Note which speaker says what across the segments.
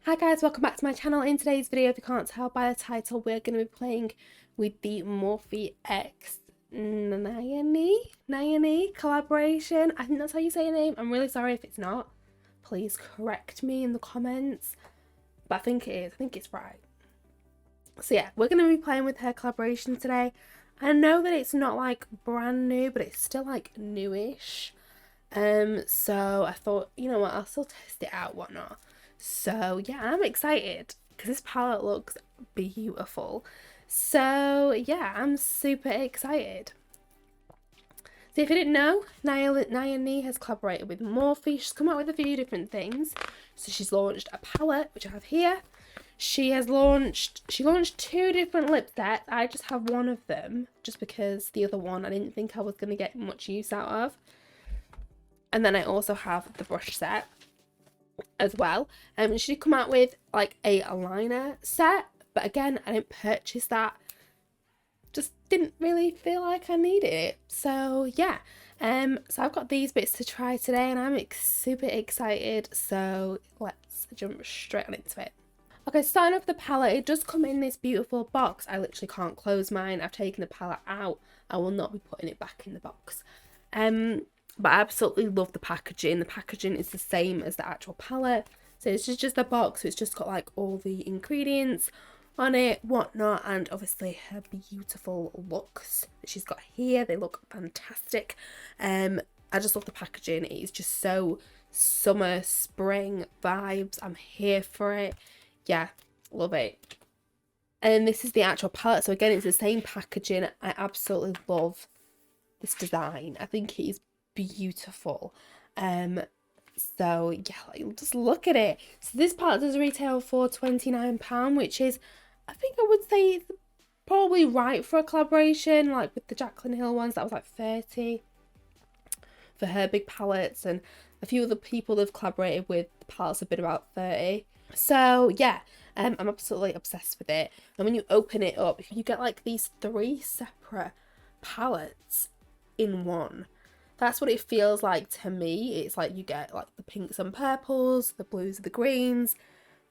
Speaker 1: Hi guys, welcome back to my channel. In today's video, if you can't tell by the title, we're going to be playing with the Morphe X Nyane collaboration. I think that's how you say your name. I'm really sorry if it's not. Please correct me in the comments. But I think it is. I think it's right. So yeah, we're going to be playing with her collaboration today. I know that it's not like brand new, but it's still like newish. So I thought, you know what, I'll still test it out, whatnot. So yeah, I'm excited because this palette looks beautiful. So yeah, I'm super excited. So if you didn't know, Nyane has collaborated with Morphe. She's come out with a few different things. So she's launched a palette, which I have here. She launched 2 different lip sets. I just have one of them, just because the other one I didn't think I was going to get much use out of. And then I also have the brush set as well. She did come out with like a eyeliner set, but again, I didn't purchase that. Just didn't really feel like I needed it. So yeah, so I've got these bits to try today and I'm super excited. So let's jump straight on into it. Okay, starting off the palette, it does come in this beautiful box. I literally can't close mine. I've taken the palette out. I will not be putting it back in the box. But I absolutely love the packaging. The packaging is the same as the actual palette. So it's just a box. So it's just got like all the ingredients on it, whatnot, and obviously her beautiful looks that she's got here. They look fantastic. I just love the packaging. It is just so summer, spring vibes. I'm here for it. Yeah, love it. And this is the actual palette. So again, it's the same packaging. I absolutely love this design. I think it is beautiful. So yeah, like, just look at it. So this palette does retail for £29, which is, I think I would say, it's probably right for a collaboration. Like with the Jaclyn Hill ones, that was like 30 for her big palettes, and a few other people they've collaborated with, the palettes have been about 30. So yeah, I'm absolutely obsessed with it. And when you open it up, you get like these 3 separate palettes in one. That's what it feels like to me. It's like you get like the pinks and purples, the blues and the greens,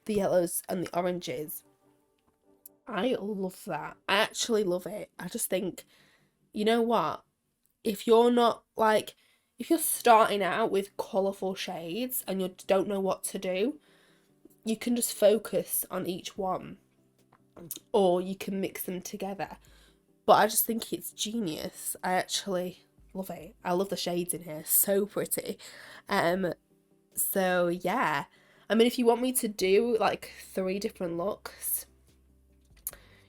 Speaker 1: the yellows and the oranges. I love that. I actually love it. I just think, you know what? If you're starting out with colourful shades and you don't know what to do, you can just focus on each one, or you can mix them together. But I just think it's genius. I actually love it. I love the shades in here, so pretty. So yeah, I mean, if you want me to do like 3 different looks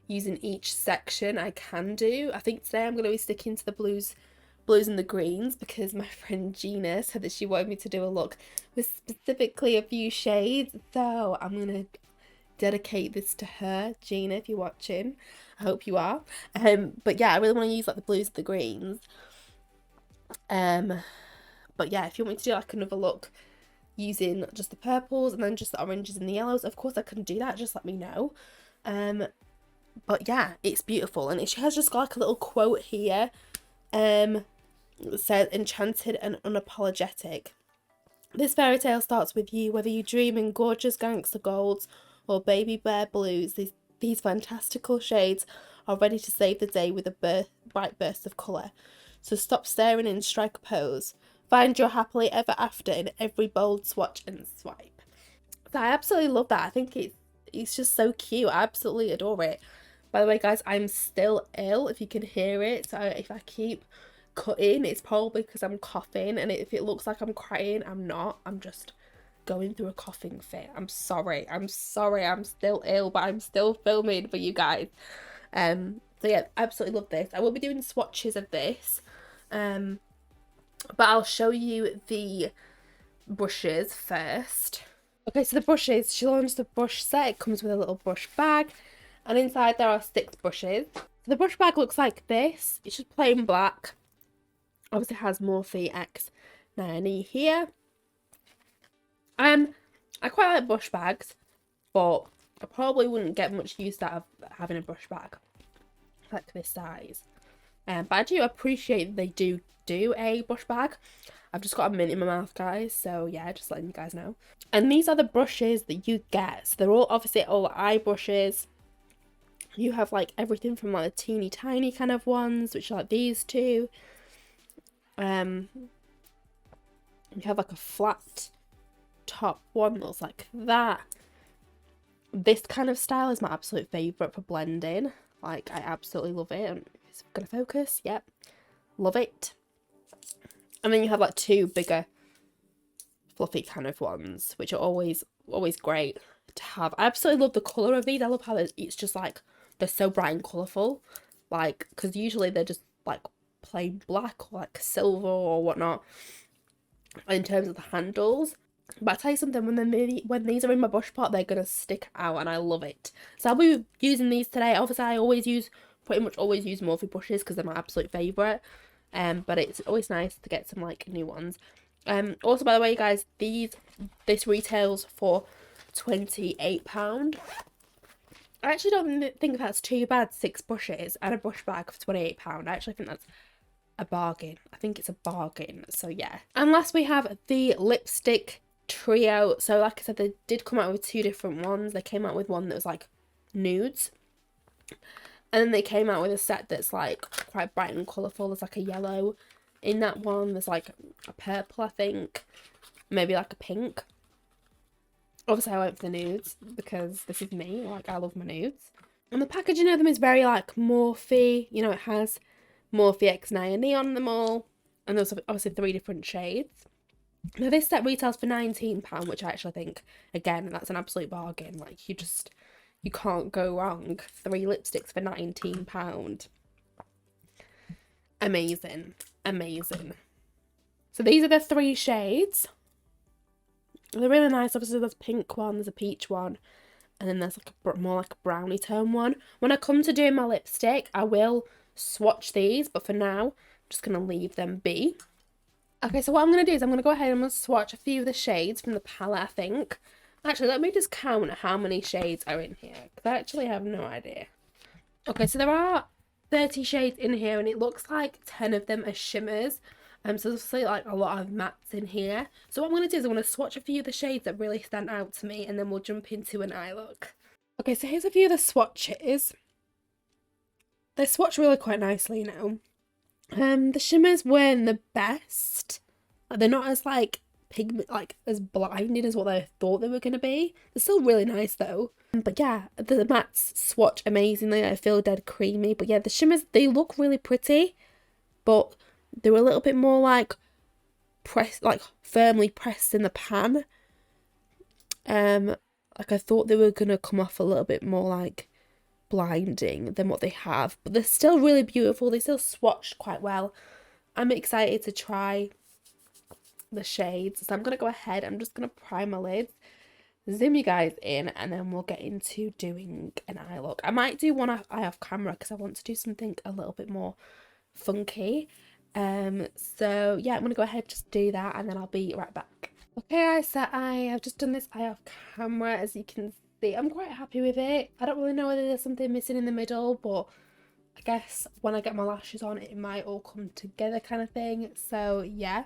Speaker 1: using each section, I can do. I think today I'm going to be sticking to the blues and the greens, because my friend Gina said that she wanted me to do a look with specifically a few shades, so I'm going to dedicate this to her. Gina, if you're watching, I hope you are. But yeah, I really want to use like the blues and the greens. But yeah, if you want me to do like another look using just the purples and then just the oranges and the yellows, of course I can do that, just let me know. But yeah, it's beautiful, and she has just got like a little quote here. It says, "Enchanted and unapologetic. This fairy tale starts with you, whether you dream in gorgeous gangster golds or baby bear blues. These fantastical shades are ready to save the day with a bright burst of colour. So stop staring and strike a pose. Find your happily ever after in every bold swatch and swipe." So I absolutely love that. I think it's just so cute. I absolutely adore it. By the way, guys, I'm still ill, if you can hear it. So if I keep cutting, it's probably because I'm coughing. And if it looks like I'm crying, I'm not. I'm just going through a coughing fit. I'm sorry. I'm still ill, but I'm still filming for you guys. So yeah, absolutely love this. I will be doing swatches of this. But I'll show you the brushes first. Okay, so the brushes, she launched the brush set. It comes with a little brush bag, and inside there are 6 brushes. So the brush bag looks like this. It's just plain black. Obviously it has Morphe X Nyane here. I quite like brush bags, but I probably wouldn't get much use out of having a brush bag like this size. But I do appreciate they do a brush bag. I've just got a mint in my mouth, guys, so yeah, just letting you guys know. And these are the brushes that you get. So they're all obviously all eye brushes. You have like everything from like the teeny tiny kind of ones, which are like these two. You have like a flat top one that's like that. This kind of style is my absolute favourite for blending. Like, I absolutely love it. And it's gonna focus, yep. Love it. And then you have like two bigger fluffy kind of ones, which are always great to have. I absolutely love the colour of these. I love how it's just like, they're so bright and colourful. Like, because usually they're just like plain black or like silver or whatnot in terms of the handles. But I'll tell you something, when these are in my brush pot, they're going to stick out and I love it. So I'll be using these today. Obviously, I pretty much always use Morphe brushes because they're my absolute favourite. But it's always nice to get some like new ones. Also, by the way, guys, this retails for £28. I actually don't think that's too bad. 6 brushes and a brush bag for £28. I actually think that's a bargain. I think it's a bargain. So yeah. And last we have the lipstick trio. So like I said, they did come out with 2 different ones. They came out with one that was like nudes, and then they came out with a set that's like quite bright and colourful. There's like a yellow in that one. There's like a purple, I think, maybe like a pink. Obviously I went for the nudes because this is me, like I love my nudes. And the packaging of them is very like Morphe, you know, it has Morphe X Nyane on them all, and there's obviously 3 different shades. Now this set retails for £19, which I actually think, again, that's an absolute bargain. Like, you can't go wrong. 3 lipsticks for £19. Amazing. Amazing. So these are the 3 shades. They're really nice. Obviously there's a pink one, there's a peach one, and then there's like a more like a brownie tone one. When I come to doing my lipstick, I will swatch these, but for now I'm just going to leave them be. Okay, so what I'm going to do is I'm going to go ahead and I'm going to swatch a few of the shades from the palette, I think. Actually, let me just count how many shades are in here, because I actually have no idea. Okay, so there are 30 shades in here, and it looks like 10 of them are shimmers. So there's obviously like a lot of mattes in here. So what I'm going to do is I'm going to swatch a few of the shades that really stand out to me, and then we'll jump into an eye look. Okay, so here's a few of the swatches. They swatch really quite nicely, you know. The shimmers weren't the best. They're not as like pigment, like as blinding as what I thought they were going to be. They're still really nice though. But yeah, the mattes swatch amazingly. I feel dead creamy. But yeah, the shimmers, they look really pretty, but they were a little bit more like pressed, like firmly pressed in the pan. Like I thought they were going to come off a little bit more like blinding than what they have, but they're still really beautiful. They still swatched quite well. I'm excited to try the shades, so I'm gonna go ahead. I'm just gonna prime my lids, zoom you guys in, and then we'll get into doing an eye look. I might do one eye off camera because I want to do something a little bit more funky. So yeah, I'm gonna go ahead, just do that, and then I'll be right back. Okay guys, so I have just done this eye off camera. As you can see, I'm quite happy with it. I don't really know whether there's something missing in the middle, but I guess when I get my lashes on, it might all come together kind of thing. So yeah,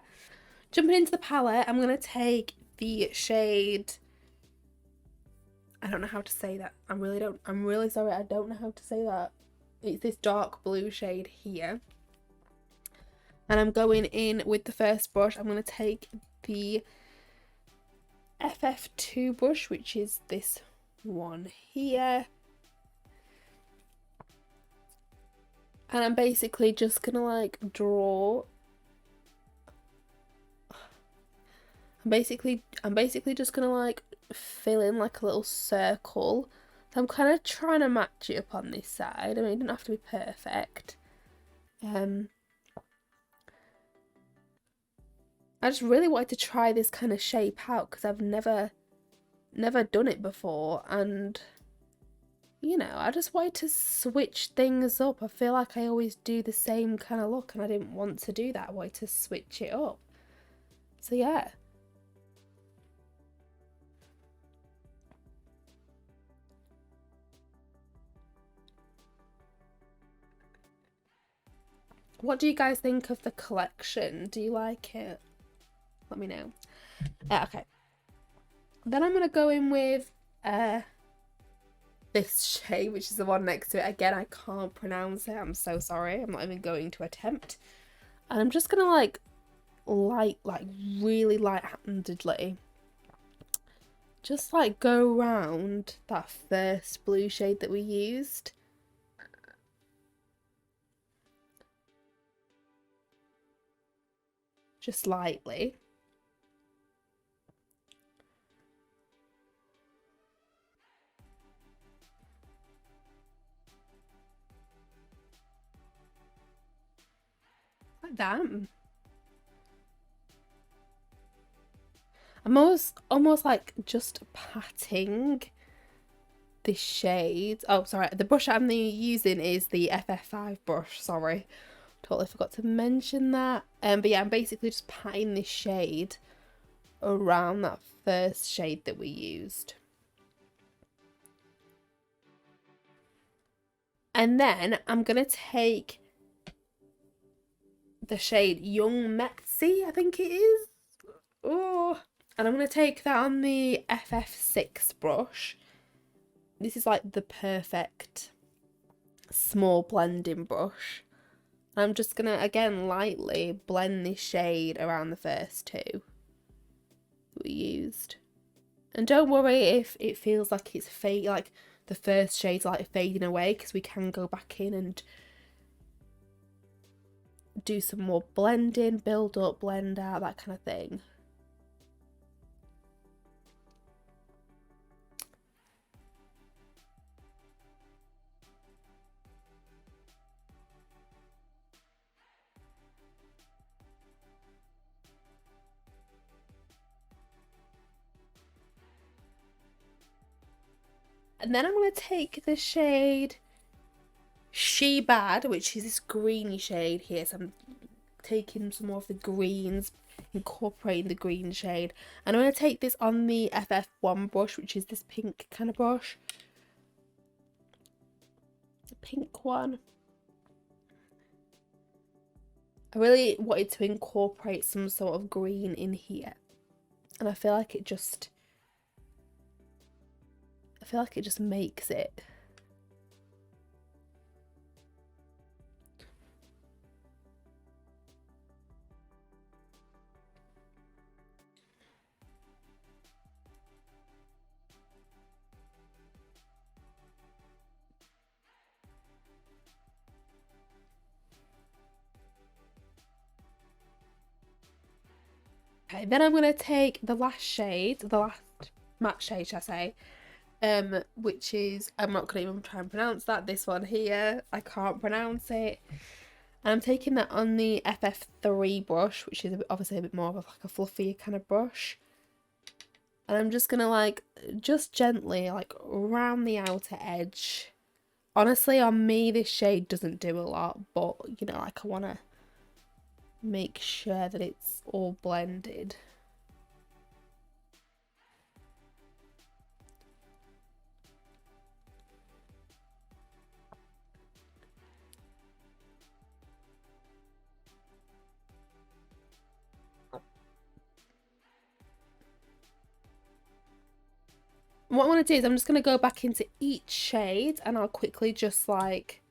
Speaker 1: jumping into the palette, I'm going to take the shade, I don't know how to say that. I'm really sorry, I don't know how to say that. It's this dark blue shade here. And I'm going in with the first brush. I'm going to take the FF2 brush, which is this one here, and I'm basically just gonna like draw. I'm basically just gonna like fill in like a little circle. So I'm kind of trying to match it up on this side. I mean, it doesn't have to be perfect. I just really wanted to try this kind of shape out because I've never done it before, and you know, I just wanted to switch things up. I feel like I always do the same kind of look, and I didn't want to do that. I wanted to switch it up. So yeah. What do you guys think of the collection? Do you like it? Let me know. Okay. Then I'm going to go in with this shade, which is the one next to it. Again, I can't pronounce it. I'm so sorry. I'm not even going to attempt. And I'm just going to like really light-handedly just like go around that first blue shade that we used. Just lightly. Like that. I'm almost like just patting this shade. Oh, sorry. The brush I'm using is the FF5 brush. Sorry. Totally forgot to mention that. But yeah, I'm basically just patting this shade around that first shade that we used. And then I'm going to take the shade Young Metsi, I think it is. Oh, and I'm going to take that on the FF6 brush. This is like the perfect small blending brush. I'm just going to, again, lightly blend this shade around the first two that we used. And don't worry if it feels like it's fading, like the first shade's like fading away, because we can go back in and do some more blending, build up, blend out, that kind of thing. And then I'm going to take the shade She Bad, which is this greeny shade here. So I'm taking some more of the greens, incorporating the green shade. And I'm going to take this on the FF1 brush, which is this pink kind of brush. The pink one. I really wanted to incorporate some sort of green in here. And I feel like it just makes it. Okay, then I'm going to take the last shade, the last matte shade, shall I say, which is, I'm not going to even try and pronounce that, this one here, I can't pronounce it. And I'm taking that on the FF3 brush, which is obviously a bit more of like a fluffier kind of brush. And I'm just going to like, just gently like around the outer edge. Honestly, on me, this shade doesn't do a lot, but you know, like I want to make sure that it's all blended. What I want to do is I'm just going to go back into each shade and I'll quickly just like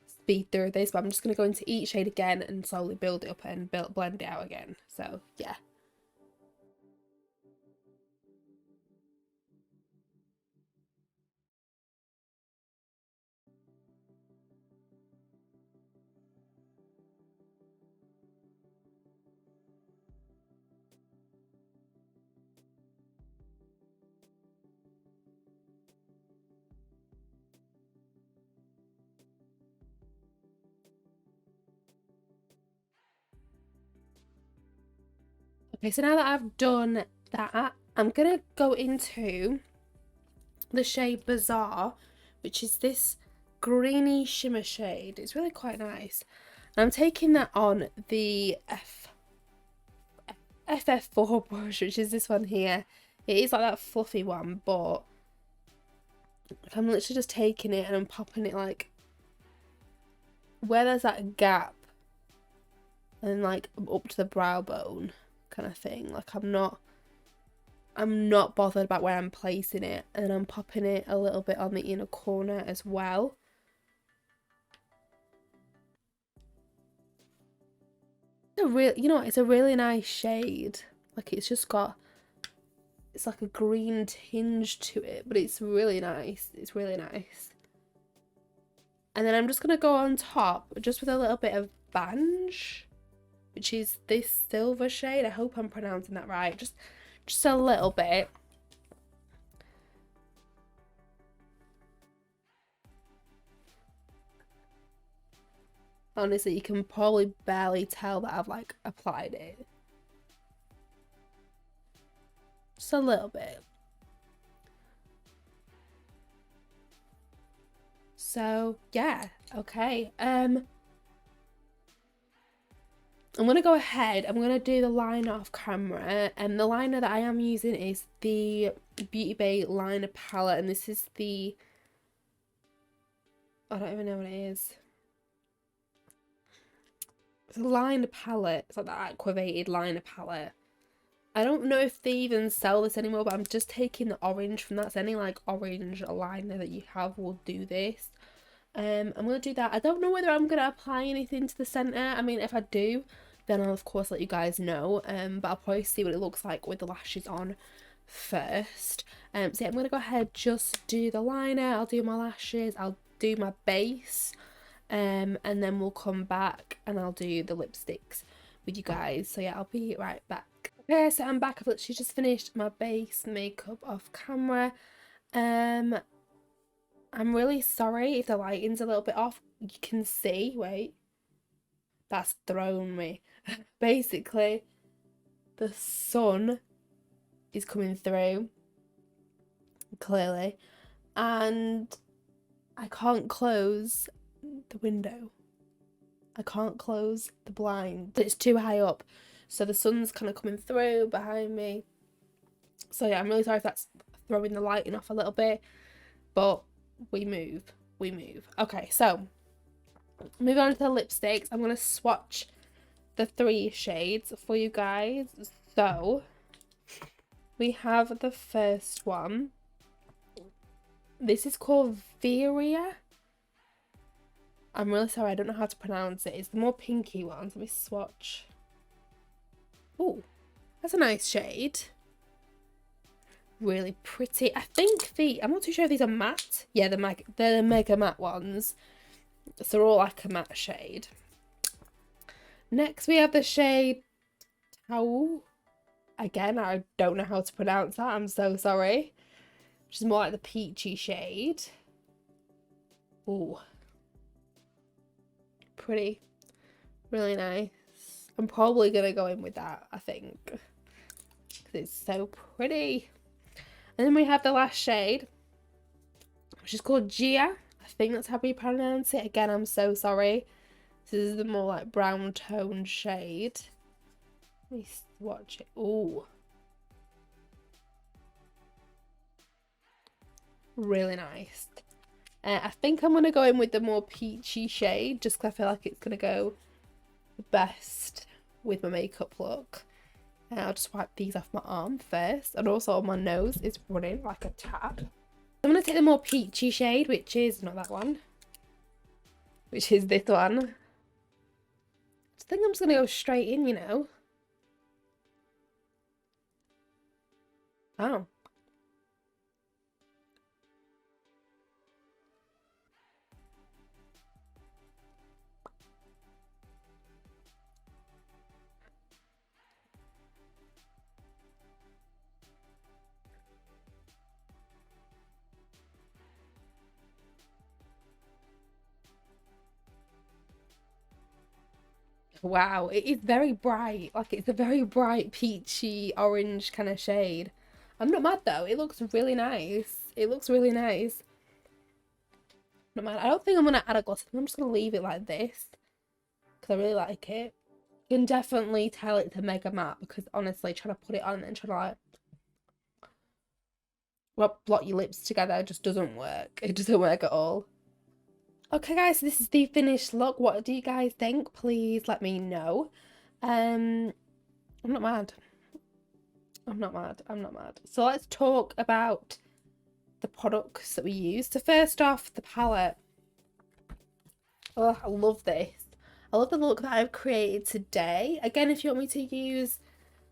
Speaker 1: speed through this, but I'm just going to go into each shade again and slowly build it up and blend it out again. So yeah. Okay, so now that I've done that, I'm going to go into the shade Bazaar, which is this greeny shimmer shade. It's really quite nice. And I'm taking that on the FF4 brush, which is this one here. It is like that fluffy one, but I'm literally just taking it and I'm popping it like where there's that gap and then like up to the brow bone kind of thing. Like I'm not bothered about where I'm placing it, and I'm popping it a little bit on the inner corner as well. It's a really nice shade. Like it's just got, it's like a green tinge to it, but it's really nice. It's really nice. And then I'm just gonna go on top just with a little bit of Banj, which is this silver shade. I hope I'm pronouncing that right. Just a little bit. Honestly, you can probably barely tell that I've like applied it. Just a little bit. So yeah, okay. I'm gonna go ahead. I'm gonna do the liner off camera, and the liner that I am using is the Beauty Bay liner palette, and this is the, I don't even know what it is. It's a liner palette. It's like the Aquavated liner palette. I don't know if they even sell this anymore, but I'm just taking the orange from that. So any like orange liner that you have will do this. I'm gonna do that. I don't know whether I'm gonna apply anything to the center. I mean, if I do, then I'll of course let you guys know. But I'll probably see what it looks like with the lashes on first. So yeah, I'm gonna go ahead, just do the liner. I'll do my lashes. I'll do my base. And then we'll come back and I'll do the lipsticks with you guys. So yeah, I'll be right back. Okay, so I'm back. I've literally just finished my base makeup off camera. I'm really sorry if the lighting's a little bit off. You can see, wait, that's thrown me. Basically, the sun is coming through, clearly, and I can't close the window. I can't close the blind. It's too high up, so the sun's kind of coming through behind me. So yeah, I'm really sorry if that's throwing the lighting off a little bit, but we move. Okay, so moving on to the lipsticks. I'm gonna swatch the 3 shades for you guys. So we have the first one. This is called Veria. I'm really sorry, I don't know how to pronounce it. It's the more pinky one. Let me swatch. Oh, that's a nice shade. Really pretty. I think I'm not too sure if these are matte. Yeah, they're the mega matte ones. So they're all like a matte shade. Next we have the shade Kohl. Again, I don't know how to pronounce that. I'm so sorry. Which is more like the peachy shade. Ooh. Pretty. Really nice. I'm probably going to go in with that, I think. Because it's so pretty. And then we have the last shade, which is called Gia. I think that's how we pronounce it. Again, I'm so sorry. This is the more like brown tone shade. Let me swatch it. Ooh. Really nice. I think I'm going to go in with the more peachy shade, just because I feel like it's going to go the best with my makeup look. And I'll just wipe these off my arm first, and also on my nose is running like a tap. I'm going to take the more peachy shade, which is not that one, which is this one. I think I'm just going to go straight in, you know. Oh. Wow, it is very bright. Like, it's a very bright peachy orange kind of shade. I'm not mad though. It looks really nice. It looks really nice. Not mad. I don't think I'm going to add a gloss. I'm just going to leave it like this because I really like it. You can definitely tell it's a mega matte because honestly, trying to put it on and then trying to like blot your lips together just doesn't work. It doesn't work at all. Okay guys, so this is the finished look. What do you guys think? Please let me know. I'm not mad. I'm not mad. I'm not mad. So let's talk about the products that we use. So first off, the palette. Oh, I love this. I love the look that I've created today. Again, if you want me to use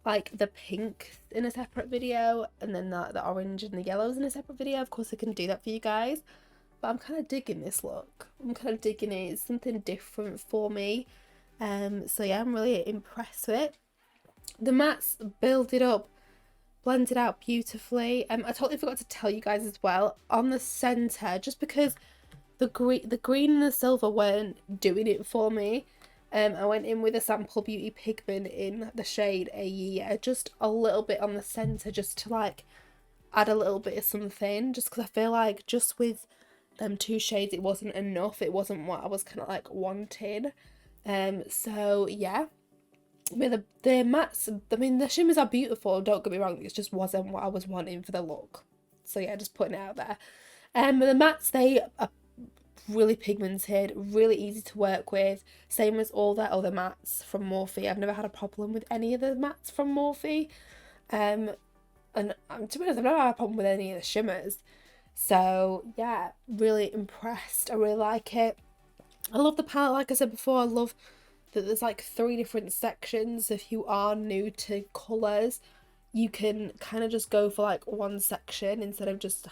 Speaker 1: like the pink in a separate video and then the orange and the yellows in a separate video, of course I can do that for you guys. But I'm kind of digging this look. I'm kind of digging it. It's something different for me. So yeah, I'm really impressed with it. The mattes build it up, blend it out beautifully. I totally forgot to tell you guys as well, on the centre, just because the green and the silver weren't doing it for me. I went in with a sample beauty pigment in the shade A Year, just a little bit on the centre, just to like add a little bit of something, just because I feel like just with them two shades it wasn't enough. It wasn't what I was kind of like wanting. So yeah, with the mattes, I mean the shimmers are beautiful, don't get me wrong, it just wasn't what I was wanting for the look. So yeah, just putting it out there. But the mattes, they are really pigmented, really easy to work with, same as all their other mattes from Morphe. I've never had a problem with any of the mattes from Morphe, and to be honest, I've never had a problem with any of the shimmers. So yeah, really impressed. I really like it. I love the palette, like I said before. I love that there's like 3 different sections. If you are new to colours, you can kind of just go for like one section instead of just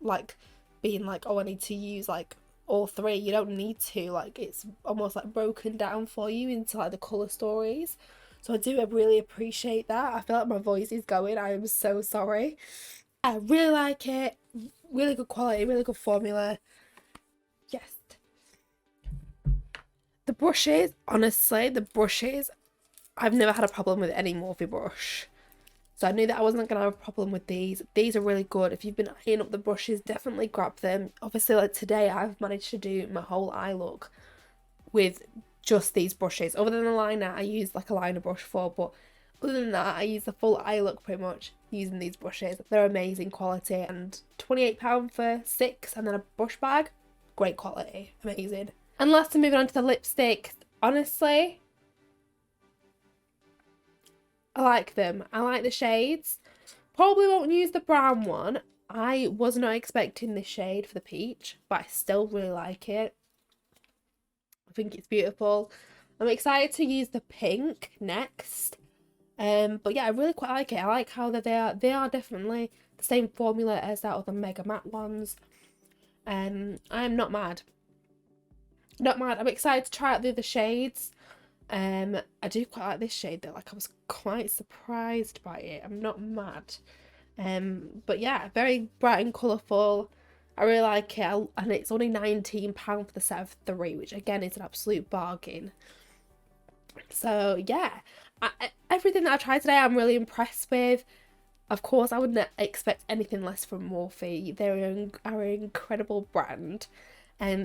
Speaker 1: like being like, oh, I need to use like all 3. You don't need to, like, it's almost like broken down for you into like the colour stories. So I really appreciate that. I feel like my voice is going. I am so sorry. I really like it. Really good quality, really good formula. Yes. The brushes, honestly, I've never had a problem with any Morphe brush. So I knew that I wasn't going to have a problem with these. These are really good. If you've been eyeing up the brushes, definitely grab them. Obviously, like today, I've managed to do my whole eye look with just these brushes. Other than the liner, I use like a liner brush for, but other than that, I use the full eye look pretty much using these brushes. They're amazing quality, and £28 for 6, and then a brush bag, great quality, amazing. And lastly, moving on to the lipstick. Honestly, I like them. I like the shades. Probably won't use the brown one. I was not expecting this shade for the peach, but I still really like it. I think it's beautiful. I'm excited to use the pink next. But yeah, I really quite like it. I like how they are definitely the same formula as that other Mega Matte ones. I'm not mad. Not mad. I'm excited to try out the other shades. I do quite like this shade though. Like, I was quite surprised by it. I'm not mad. But yeah, very bright and colourful. I really like it. And it's only £19 for the set of 3, which again is an absolute bargain. So yeah, everything that I tried today I'm really impressed with. Of course, I wouldn't expect anything less from Morphe. They're an incredible brand.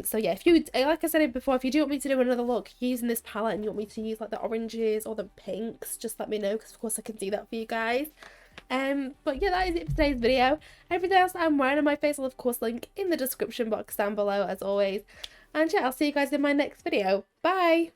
Speaker 1: So yeah, if you, like I said before, if you do want me to do another look using this palette and you want me to use like the oranges or the pinks, just let me know, because of course I can do that for you guys. But yeah, that is it for today's video. Everything else that I'm wearing on my face will of course link in the description box down below as always. And yeah, I'll see you guys in my next video. Bye!